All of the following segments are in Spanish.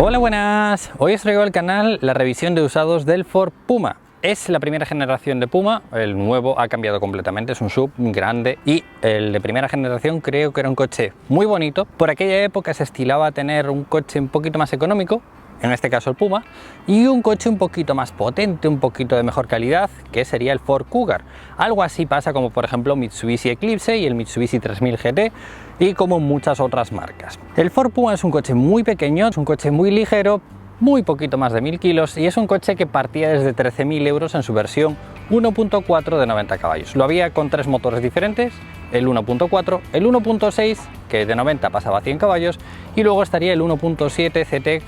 Hola, buenas. Hoy os traigo al canal la revisión de usados del Ford Puma. Es la primera generación de Puma, el nuevo ha cambiado completamente, es un SUV grande y el de primera generación creo que era un coche muy bonito. Por aquella época se estilaba a tener un coche un poquito más económico, en este caso el Puma, y un coche un poquito más potente, un poquito de mejor calidad, que sería el Ford Cougar. Algo así pasa como por ejemplo Mitsubishi Eclipse y el Mitsubishi 3000 GT y como muchas otras marcas. El Ford Puma es un coche muy pequeño, es un coche muy ligero, muy poquito más de 1000 kilos y es un coche que partía desde 13.000 euros en su versión 1.4 de 90 caballos. Lo había con tres motores diferentes, el 1.4, el 1.6 que de 90 pasaba a 100 caballos y luego estaría el 1.7 CTEC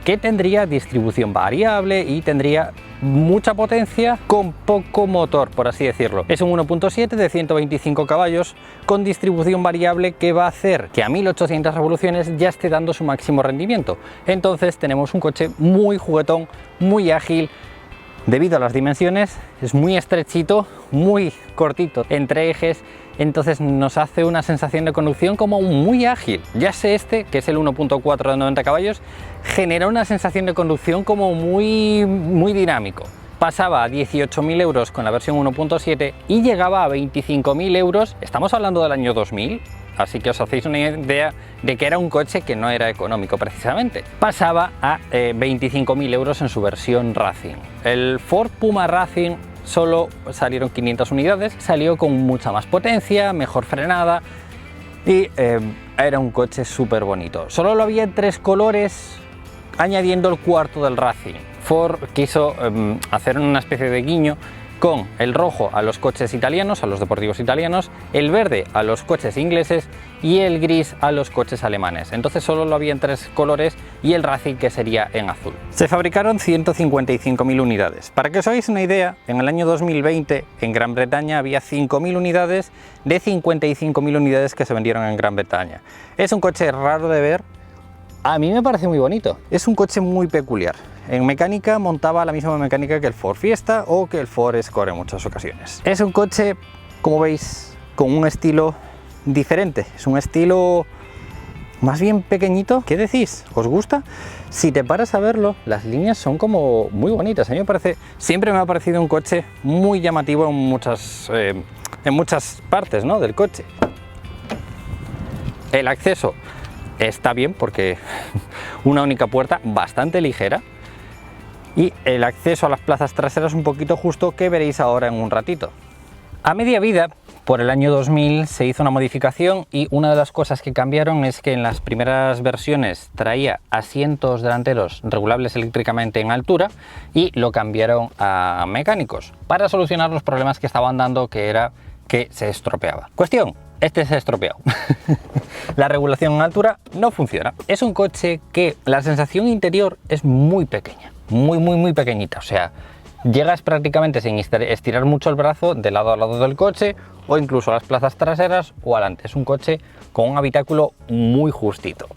que tendría distribución variable y tendría mucha potencia con poco motor, por así decirlo. Es un 1.7 de 125 caballos con distribución variable que va a hacer que a 1800 revoluciones ya esté dando su máximo rendimiento. Entonces tenemos un coche muy juguetón, muy ágil. Debido a las dimensiones es muy estrechito, muy cortito entre ejes, entonces nos hace una sensación de conducción como muy ágil. Ya sé este, que es el 1.4 de 90 caballos, genera una sensación de conducción como muy dinámico. Pasaba a 18.000 euros con la versión 1.7 y llegaba a 25.000 euros, estamos hablando del año 2000, así que os hacéis una idea de que era un coche que no era económico precisamente. Pasaba a 25.000 euros en su versión Racing. El Ford Puma Racing solo salieron 500 unidades, salió con mucha más potencia, mejor frenada y era un coche súper bonito. Solo lo había en tres colores, añadiendo el cuarto del Racing. Ford quiso hacer una especie de guiño con el rojo a los coches italianos, a los deportivos italianos, el verde a los coches ingleses y el gris a los coches alemanes. Entonces solo lo había en tres colores y el Racing que sería en azul. Se fabricaron 155.000 unidades. Para que os hagáis una idea, en el año 2020 en Gran Bretaña había 5.000 unidades de 55.000 unidades que se vendieron en Gran Bretaña. Es un coche raro de ver. A mí me parece muy bonito. Es un coche muy peculiar. En mecánica montaba la misma mecánica que el Ford Fiesta o que el Ford Escort en muchas ocasiones. Es un coche, como veis, con un estilo diferente. Es un estilo más bien pequeñito. ¿Qué decís? ¿Os gusta? Si te paras a verlo, las líneas son como muy bonitas. A mí me parece, siempre me ha parecido un coche muy llamativo en muchas partes, ¿no?, del coche. El acceso está bien porque una única puerta bastante ligera y el acceso a las plazas traseras un poquito justo, que veréis ahora en un ratito. A media vida, por el año 2000, se hizo una modificación y una de las cosas que cambiaron es que en las primeras versiones traía asientos delanteros regulables eléctricamente en altura y lo cambiaron a mecánicos para solucionar los problemas que estaban dando, que era que se estropeaba. Cuestión: este se ha estropeado. La regulación en altura no funciona. Es un coche que la sensación interior es muy pequeña, muy pequeñita. O sea, llegas prácticamente sin estirar mucho el brazo de lado a lado del coche o incluso a las plazas traseras o adelante. Es un coche con un habitáculo muy justito.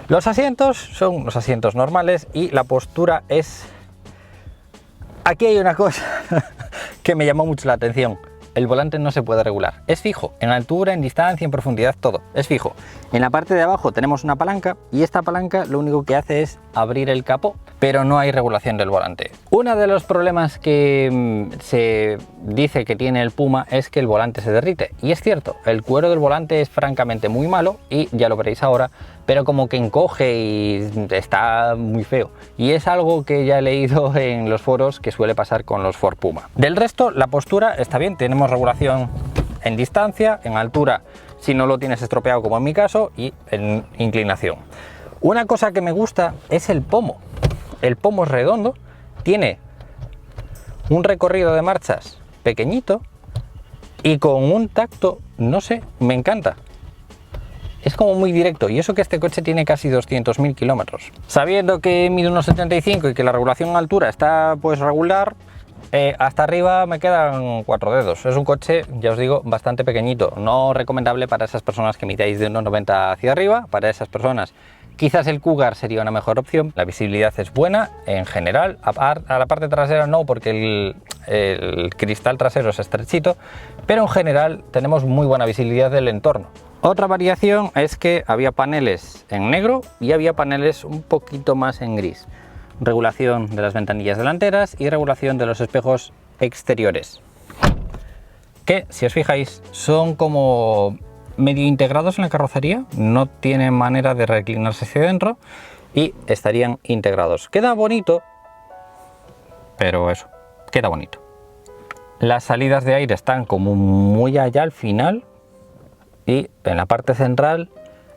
Los asientos son los asientos normales y la postura es... Aquí hay una cosa que me llamó mucho la atención. El volante no se puede regular, es fijo, en altura, en distancia, en profundidad, todo, es fijo. En la parte de abajo tenemos una palanca y esta palanca lo único que hace es abrir el capó, pero no hay regulación del volante. Uno de los problemas que se dice que tiene el Puma es que el volante se derrite, y es cierto, el cuero del volante es francamente muy malo y ya lo veréis ahora, pero como que encoge y está muy feo. Y es algo que ya he leído en los foros que suele pasar con los Ford Puma. Del resto, la postura está bien, tenemos regulación en distancia, en altura si no lo tienes estropeado como en mi caso, y en inclinación. Una cosa que me gusta es el pomo. El pomo es redondo, tiene un recorrido de marchas pequeñito y con un tacto, no sé, me encanta. Es como muy directo, y eso que este coche tiene casi 200.000 kilómetros. Sabiendo que mide unos 75 y que la regulación en altura está pues regular, hasta arriba me quedan 4 dedos. Es un coche, ya os digo, bastante pequeñito. No recomendable para esas personas que midáis de 1,90 hacia arriba, para esas personas Quizás el Cougar sería una mejor opción. La visibilidad es buena en general, a la parte trasera no, porque el cristal trasero es estrechito, pero en general tenemos muy buena visibilidad del entorno. Otra variación es que había paneles en negro y había paneles un poquito más en gris. Regulación de las ventanillas delanteras y regulación de los espejos exteriores, que si os fijáis son como medio integrados en la carrocería, no tienen manera de reclinarse hacia adentro y estarían integrados. Queda bonito, pero eso, queda bonito. Las salidas de aire están como muy allá al final y en la parte central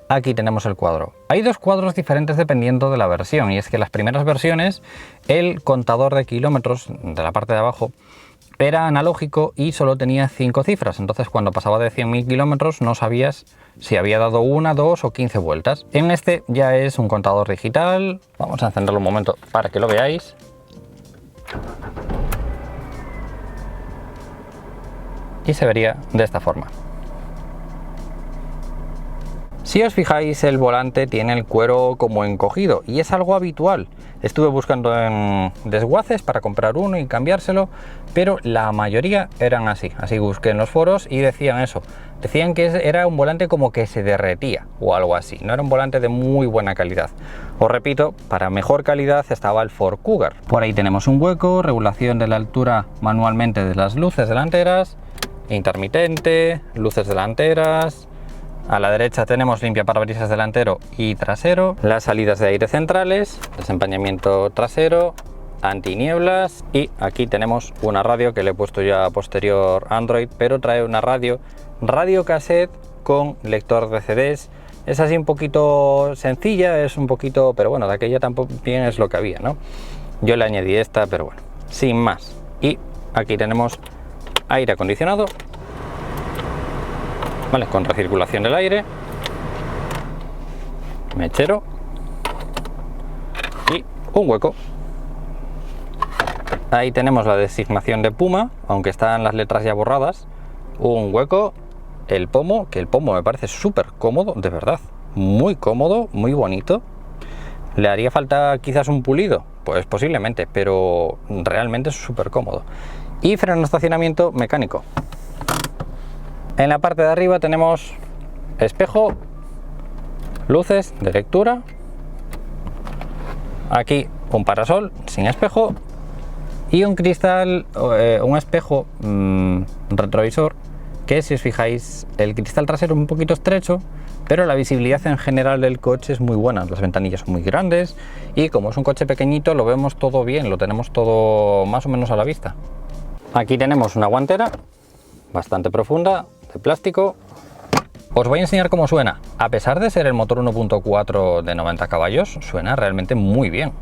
aquí tenemos el cuadro. Hay dos cuadros diferentes dependiendo de la versión, y es que las primeras versiones el contador de kilómetros de la parte de abajo era analógico y solo tenía 5 cifras, entonces cuando pasaba de 100.000 kilómetros no sabías si había dado 1, 2 o 15 vueltas. En este ya es un contador digital. Vamos a encenderlo un momento para que lo veáis. Y se vería de esta forma. Si os fijáis, el volante tiene el cuero como encogido y es algo habitual. Estuve buscando en desguaces para comprar uno y cambiárselo, pero la mayoría eran así. Así busqué en los foros y decían eso. Decían que era un volante como que se derretía o algo así. No era un volante de muy buena calidad. Os repito, para mejor calidad estaba el Ford Cougar. Por ahí tenemos un hueco, regulación de la altura manualmente de las luces delanteras, intermitente, luces delanteras. A la derecha tenemos limpiaparabrisas delantero y trasero, las salidas de aire centrales, desempañamiento trasero, antinieblas, y aquí tenemos una radio que le he puesto ya posterior Android, pero trae una radio cassette con lector de CDs. Es así un poquito sencilla, es un poquito, pero bueno, de aquella tampoco bien es lo que había, ¿no? Yo le añadí esta, pero bueno, sin más. Y aquí tenemos aire acondicionado, ¿vale? Con recirculación del aire, mechero y un hueco. Ahí tenemos la designación de Puma, aunque están las letras ya borradas. Un hueco, el pomo, que el pomo me parece súper cómodo, de verdad, muy cómodo, muy bonito. ¿Le haría falta quizás un pulido? Pues posiblemente, pero realmente es súper cómodo. Y freno de estacionamiento mecánico. En la parte de arriba tenemos espejo, luces de lectura, aquí un parasol sin espejo y un cristal, un espejo retrovisor, que si os fijáis el cristal trasero es un poquito estrecho, pero la visibilidad en general del coche es muy buena. Las ventanillas son muy grandes y como es un coche pequeñito lo vemos todo bien, lo tenemos todo más o menos a la vista. Aquí tenemos una guantera bastante profunda, de plástico. Os voy a enseñar cómo suena. A pesar de ser el motor 1.4 de 90 caballos, suena realmente muy bien.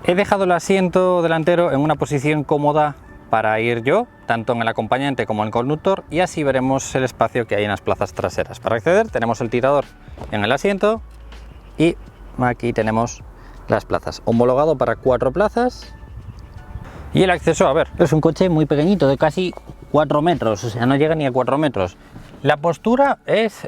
He dejado el asiento delantero en una posición cómoda para ir yo, tanto en el acompañante como en el conductor, y así veremos el espacio que hay en las plazas traseras. Para acceder tenemos el tirador en el asiento y aquí tenemos las plazas, homologado para 4 plazas. Y el acceso, a ver, es un coche muy pequeñito, de casi 4 metros, o sea, no llega ni a 4 metros. La postura es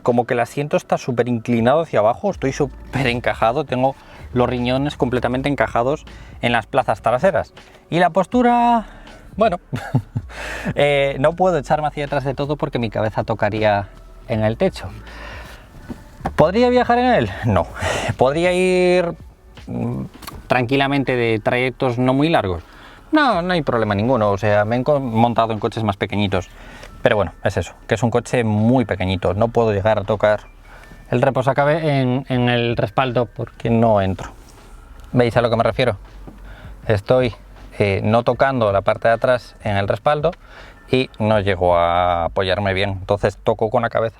como que el asiento está súper inclinado hacia abajo, estoy súper encajado, tengo los riñones completamente encajados en las plazas traseras. Y la postura, bueno, no puedo echarme hacia atrás de todo porque mi cabeza tocaría en el techo. ¿Podría viajar en él? No. ¿Podría ir tranquilamente de trayectos no muy largos? No, no hay problema ninguno. O sea, me he montado en coches más pequeñitos. Pero bueno, es eso, que es un coche muy pequeñito. No puedo llegar a tocar el reposacabe en el respaldo porque no entro. ¿Veis a lo que me refiero? Estoy no tocando la parte de atrás en el respaldo y no llego a apoyarme bien, entonces toco con la cabeza.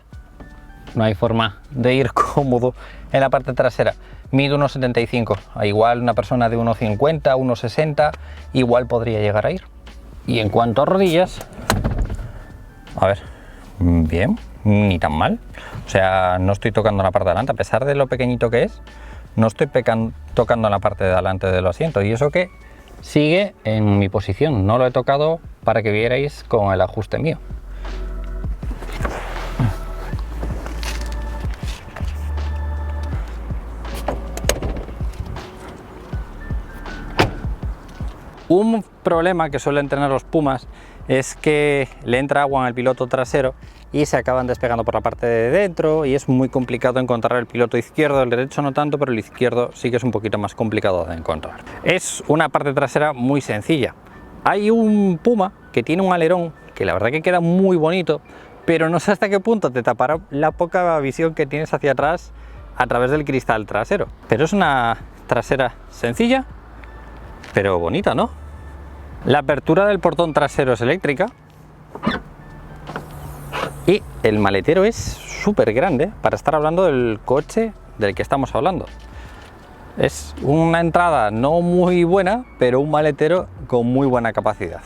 No hay forma de ir cómodo en la parte trasera. Mido 1,75, igual una persona de 1,50, 1,60 igual podría llegar a ir. Y en cuanto a rodillas, a ver, bien, ni tan mal. O sea, no estoy tocando la parte de delante, a pesar de lo pequeñito que es, no estoy tocando la parte de delante del asiento, y eso que sigue en mi posición, no lo he tocado para que vierais con el ajuste mío. Un problema que suelen tener los Pumas es que le entra agua en el piloto trasero y se acaban despegando por la parte de dentro, y es muy complicado encontrar el piloto izquierdo. El derecho no tanto, pero el izquierdo sí que es un poquito más complicado de encontrar. Es una parte trasera muy sencilla. Hay un Puma que tiene un alerón que la verdad que queda muy bonito, pero no sé hasta qué punto te tapará la poca visión que tienes hacia atrás a través del cristal trasero. Pero es una trasera sencilla, pero bonita, ¿no? La apertura del portón trasero es eléctrica y el maletero es súper grande para estar hablando del coche del que estamos hablando. Es una entrada no muy buena, pero un maletero con muy buena capacidad.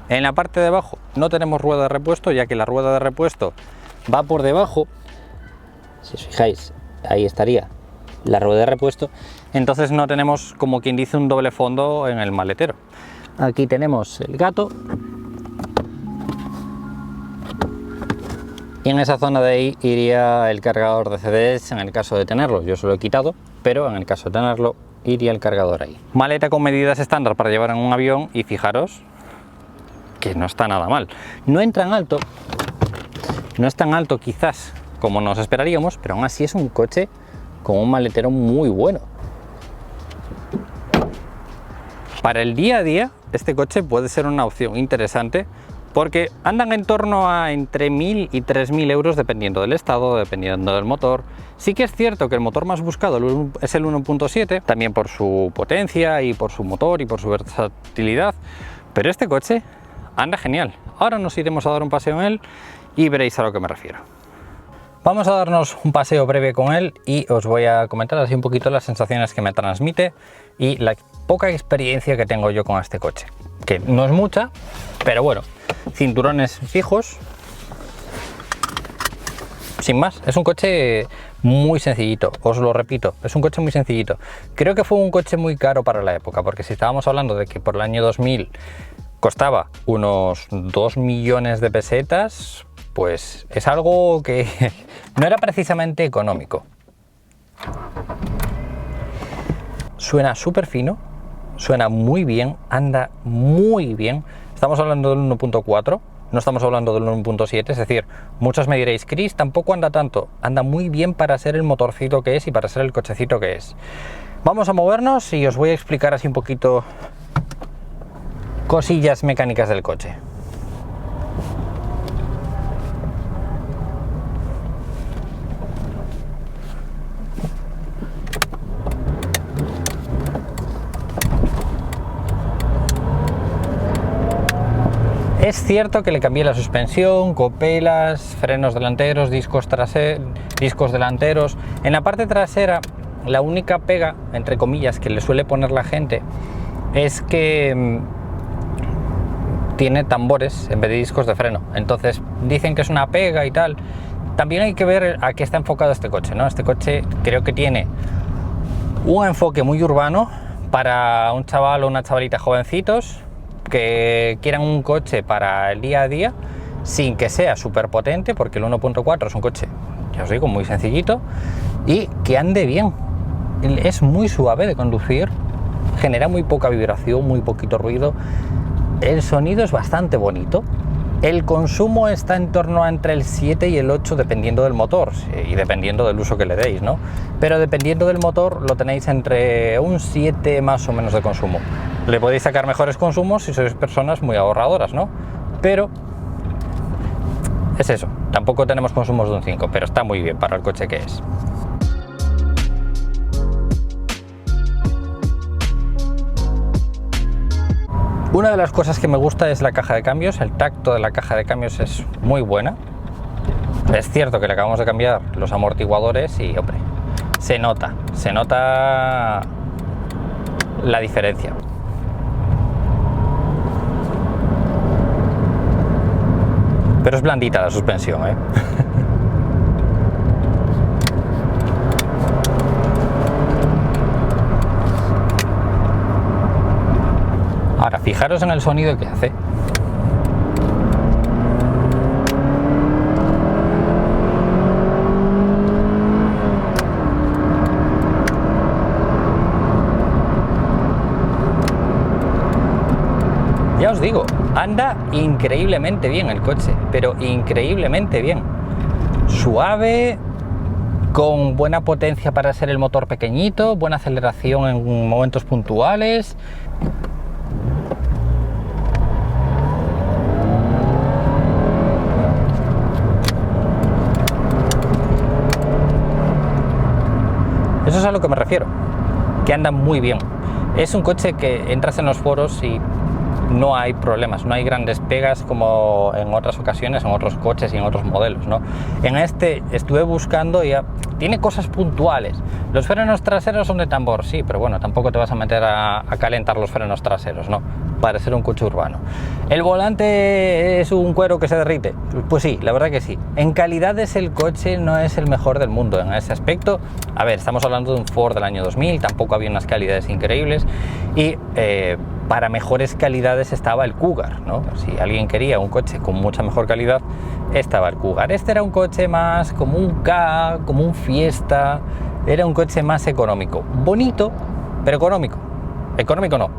En la parte de abajo no tenemos rueda de repuesto, ya que la rueda de repuesto va por debajo. Si os fijáis, ahí estaría la rueda de repuesto, entonces no tenemos, como quien dice, un doble fondo en el maletero. Aquí tenemos el gato y en esa zona de ahí iría el cargador de CDs en el caso de tenerlo. Yo se lo he quitado, pero en el caso de tenerlo iría el cargador ahí. Maleta con medidas estándar para llevar en un avión, y fijaros que no está nada mal. No entra en alto, no es tan alto quizás como nos esperaríamos, pero aún así es un coche con un maletero muy bueno. Para el día a día, este coche puede ser una opción interesante, porque andan en torno a entre 1.000 y 3.000 euros dependiendo del estado, dependiendo del motor. Sí que es cierto que el motor más buscado es el 1.7, también por su potencia y por su motor y por su versatilidad, pero este coche anda genial. Ahora nos iremos a dar un paseo en él y veréis a lo que me refiero. Vamos a darnos un paseo breve con él y os voy a comentar así un poquito las sensaciones que me transmite y la poca experiencia que tengo yo con este coche, que no es mucha, pero bueno, cinturones fijos, sin más. Es un coche muy sencillito, os lo repito, es un coche muy sencillito. Creo que fue un coche muy caro para la época, porque si estábamos hablando de que por el año 2000 costaba unos 2 millones de pesetas, pues es algo que no era precisamente económico. Suena súper fino, suena muy bien, anda muy bien. Estamos hablando del 1.4, no estamos hablando del 1.7, es decir, muchos me diréis, Chris, tampoco anda tanto. Anda muy bien para ser el motorcito que es y para ser el cochecito que es. Vamos a movernos y os voy a explicar así un poquito cosillas mecánicas del coche. Es cierto que le cambié la suspensión, copelas, frenos delanteros, discos delanteros. En la parte trasera, la única pega, entre comillas, que le suele poner la gente es que tiene tambores en vez de discos de freno. Entonces dicen que es una pega y tal. También hay que ver a qué está enfocado este coche, ¿no? Este coche creo que tiene un enfoque muy urbano para un chaval o una chavalita jovencitos que quieran un coche para el día a día sin que sea súper potente, porque el 1.4 es un coche, ya os digo, muy sencillito y que ande bien. Es muy suave de conducir, genera muy poca vibración, muy poquito ruido, el sonido es bastante bonito. El consumo está en torno a entre el 7 y el 8 dependiendo del motor y dependiendo del uso que le deis, ¿no? Pero dependiendo del motor lo tenéis entre un 7 más o menos de consumo. Le podéis sacar mejores consumos si sois personas muy ahorradoras, ¿no? Pero es eso, tampoco tenemos consumos de un 5, pero está muy bien para el coche que es. Una de las cosas que me gusta es la caja de cambios. El tacto de la caja de cambios es muy buena. Es cierto que le acabamos de cambiar los amortiguadores y, hombre, se nota la diferencia. Pero es blandita la suspensión, ¿eh? Ahora, fijaros en el sonido que hace. Ya os digo, anda increíblemente bien el coche, pero increíblemente bien. Suave, con buena potencia para ser el motor pequeñito, buena aceleración en momentos puntuales. Eso es a lo que me refiero, que anda muy bien. Es un coche que entras en los foros y no hay problemas, no hay grandes pegas como en otras ocasiones, en otros coches y en otros modelos, ¿no? En este estuve buscando y tiene cosas puntuales. Los frenos traseros son de tambor, sí, pero bueno, tampoco te vas a meter a calentar los frenos traseros, ¿no? Para ser un coche urbano. ¿El volante es un cuero que se derrite? Pues sí, la verdad que sí. En calidades el coche no es el mejor del mundo en ese aspecto. A ver, estamos hablando de un Ford del año 2000, tampoco había unas calidades increíbles y para mejores calidades estaba el Cougar, ¿no? Si alguien quería un coche con mucha mejor calidad, estaba el Cougar. Este era un coche más como un K, como un Fiesta, era un coche más económico, bonito, pero económico. Económico no.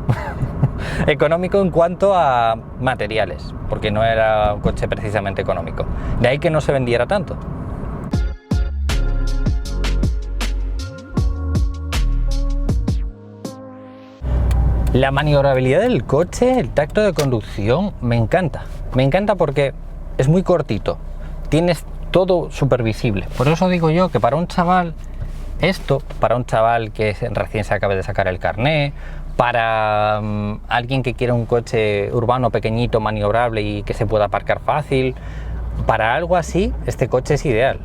Económico en cuanto a materiales, porque no era un coche precisamente económico. De ahí que no se vendiera tanto. La maniobrabilidad del coche, el tacto de conducción, me encanta. Me encanta porque es muy cortito. Tienes todo súper visible. Por eso digo yo que para un chaval, para un chaval que recién se acabe de sacar el carné, para alguien que quiera un coche urbano pequeñito, maniobrable y que se pueda aparcar fácil, para algo así, este coche es ideal.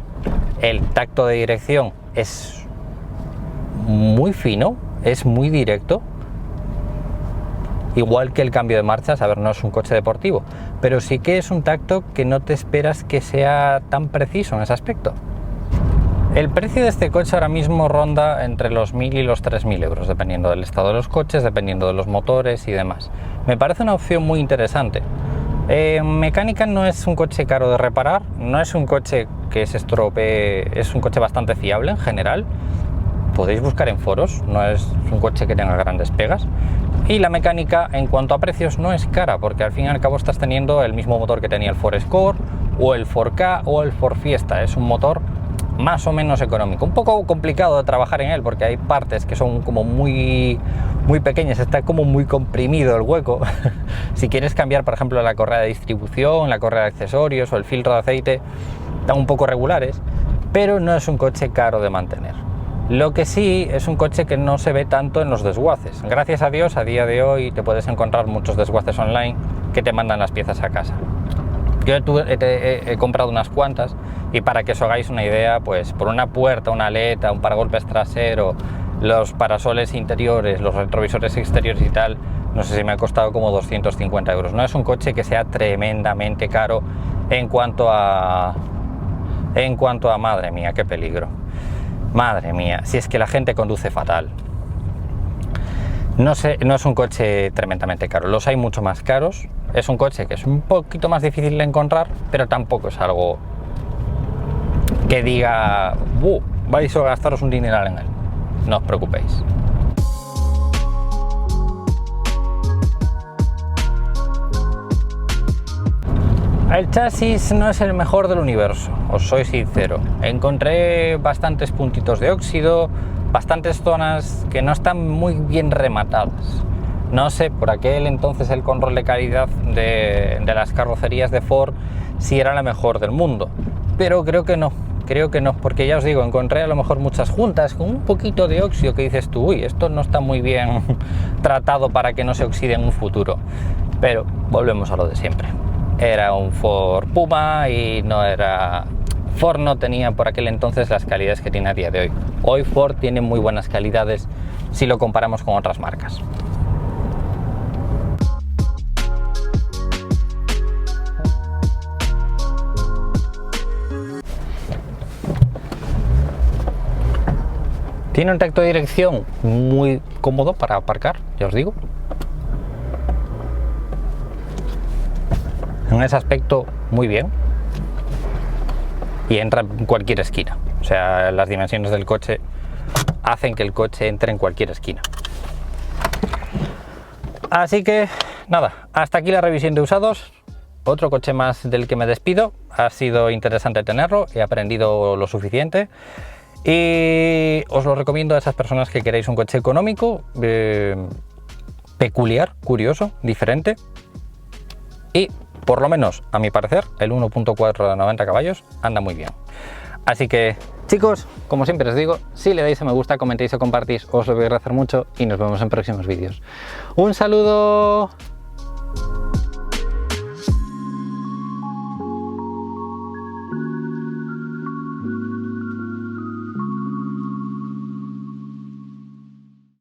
El tacto de dirección es muy fino, es muy directo. Igual que el cambio de marchas, a ver, no es un coche deportivo, pero sí que es un tacto que no te esperas que sea tan preciso en ese aspecto. El precio de este coche ahora mismo ronda entre los 1.000 y los 3.000 euros, dependiendo del estado de los coches, dependiendo de los motores y demás. Me parece una opción muy interesante. En mecánica no es un coche caro de reparar, no es un coche que se estropee, es un coche bastante fiable en general. Podéis buscar en foros, no es un coche que tenga grandes pegas. Y la mecánica en cuanto a precios no es cara, porque al fin y al cabo estás teniendo el mismo motor que tenía el Ford Escort o el Ford Ka o el Ford Fiesta. Es un motor más o menos económico, un poco complicado de trabajar en él porque hay partes que son como muy pequeñas, está como muy comprimido el hueco. Si quieres cambiar, por ejemplo, la correa de distribución, la correa de accesorios o el filtro de aceite, están un poco regulares, pero no es un coche caro de mantener. Lo que sí es un coche que no se ve tanto en los desguaces. Gracias a Dios, a día de hoy te puedes encontrar muchos desguaces online que te mandan las piezas a casa. Yo he comprado unas cuantas y para que os hagáis una idea, pues por una puerta, una aleta, un paragolpes trasero, los parasoles interiores, los retrovisores exteriores y tal, no sé si me ha costado como 250 euros. No es un coche que sea tremendamente caro en cuanto a madre mía, qué peligro. Madre mía, si es que la gente conduce fatal. No sé, no es un coche tremendamente caro, los hay mucho más caros. Es un coche que es un poquito más difícil de encontrar, pero tampoco es algo que diga, vais a gastaros un dineral en él. No os preocupéis. El chasis no es el mejor del universo, os soy sincero. Encontré bastantes puntitos de óxido, bastantes zonas que no están muy bien rematadas. No sé, por aquel entonces el control de calidad de las carrocerías de Ford si era la mejor del mundo, pero creo que no. creo que no, porque ya os digo, encontré a lo mejor muchas juntas con un poquito de óxido que dices tú, uy, esto no está muy bien tratado para que no se oxide en un futuro. Pero volvemos a lo de siempre. Era un Ford Puma y no era... Ford no tenía por aquel entonces las calidades que tiene a día de hoy. Hoy Ford tiene muy buenas calidades si lo comparamos con otras marcas. Tiene un tacto de dirección muy cómodo para aparcar, ya os digo. En ese aspecto, muy bien. Y entra en cualquier esquina. O sea, las dimensiones del coche hacen que el coche entre en cualquier esquina. Así que, nada, hasta aquí la revisión de usados. Otro coche más del que me despido. Ha sido interesante tenerlo, he aprendido lo suficiente. Y os lo recomiendo a esas personas que queréis un coche económico, peculiar, curioso, diferente. Y, por lo menos, a mi parecer, el 1.4 de 90 caballos anda muy bien. Así que, chicos, como siempre os digo, si le dais a me gusta, comentéis o compartís, os lo voy a agradecer mucho y nos vemos en próximos vídeos. ¡Un saludo!